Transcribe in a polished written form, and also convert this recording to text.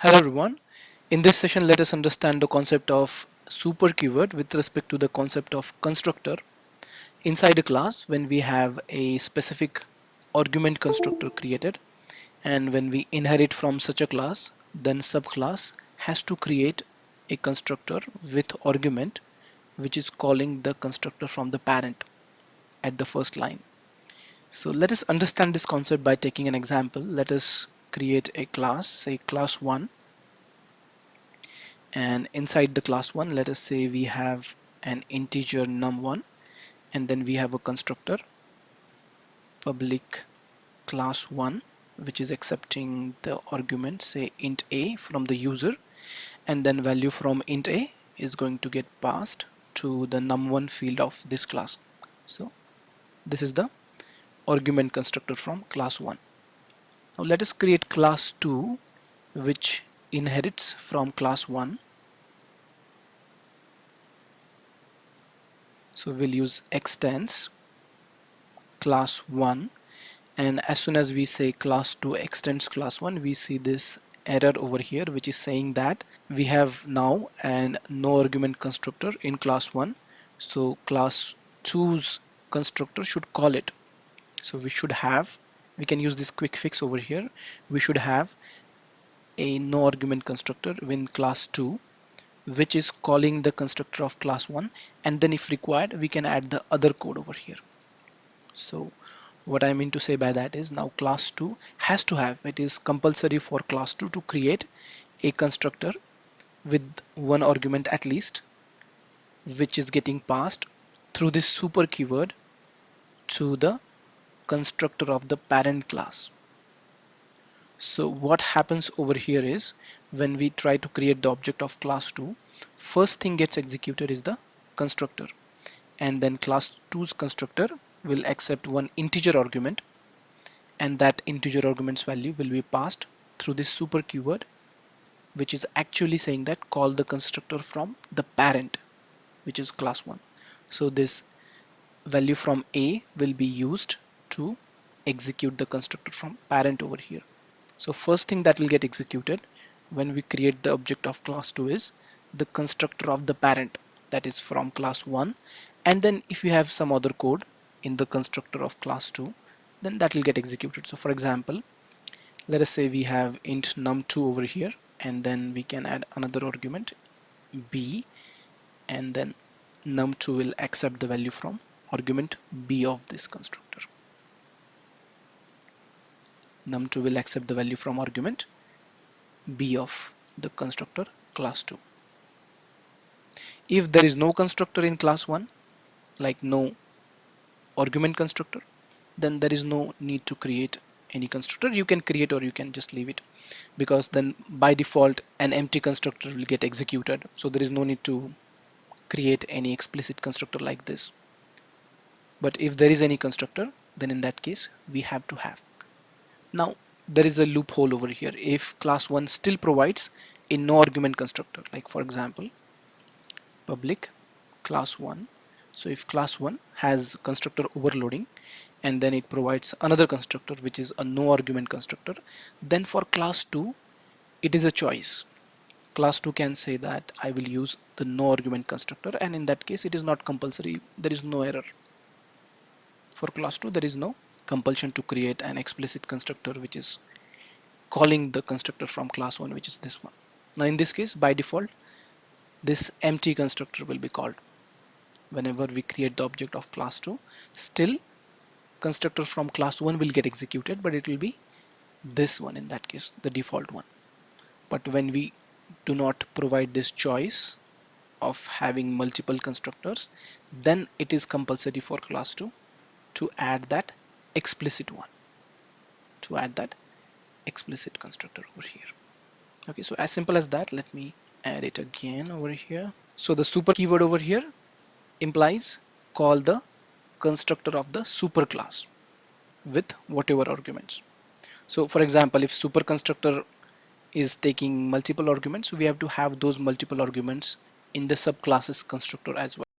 Hello everyone. In this session, let us understand the concept of super keyword with respect to the concept of constructor. Inside a class, when we have a specific argument constructor created, and when we inherit from such a class, then subclass has to create a constructor with argument which is calling the constructor from the parent at the first line. So let us understand this concept by taking an example. Let us create a class, say class 1, and inside the class 1, let us say we have an integer num1, and then we have a constructor public class 1 which is accepting the argument, say int a, from the user, and then value from int a is going to get passed to the num1 field of this class. So this is the argument constructor from class 1. Now let us create class 2 which inherits from class 1. So we'll use extends class 1, and as soon as we say class 2 extends class 1, we see this error over here which is saying that we have now an no argument constructor in class 1, so class 2's constructor should call it. So we can use this quick fix over here. We should have a no argument constructor in class 2 which is calling the constructor of class 1, and then if required we can add the other code over here. So what I mean to say by that is, now class 2 has to have, it is compulsory for class 2 to create a constructor with one argument at least, which is getting passed through this super keyword to the constructor of the parent class. So what happens over here is, when we try to create the object of class 2, first thing gets executed is the constructor, and then class 2's constructor will accept one integer argument, and that integer argument's value will be passed through this super keyword which is actually saying that call the constructor from the parent, which is class 1. So this value from a will be used to execute the constructor from parent over here. So first thing that will get executed when we create the object of class 2 is the constructor of the parent, that is from class 1, and then if you have some other code in the constructor of class 2, then that will get executed. So for example, let us say we have int num2 over here, and then we can add another argument b, and then num2 will accept the value from argument b of this constructor. Num2 will accept the value from argument b of the constructor class 2. If there is no constructor in class 1, like no argument constructor, then there is no need to create any constructor. You can create or you can just leave it, because then by default an empty constructor will get executed, so there is no need to create any explicit constructor like this. But if there is any constructor, then in that case we have to have. Now there is a loophole over here. If class 1 still provides a no argument constructor, like for example public class 1, so if class 1 has constructor overloading and then it provides another constructor which is a no argument constructor, then for class 2 it is a choice. Class 2 can say that I will use the no argument constructor, and in that case it is not compulsory, there is no error. For class 2 there is no compulsion to create an explicit constructor which is calling the constructor from class 1, which is this one. Now in this case, by default this empty constructor will be called whenever we create the object of class 2. Still constructor from class 1 will get executed, but it will be this one in that case, the default one. But when we do not provide this choice of having multiple constructors, then it is compulsory for class 2 to add that explicit one, to add that explicit constructor over here. Okay, so as simple as that. Let me add it again over here. So the super keyword over here implies call the constructor of the superclass with whatever arguments. So for example, if super constructor is taking multiple arguments, we have to have those multiple arguments in the subclasses constructor as well.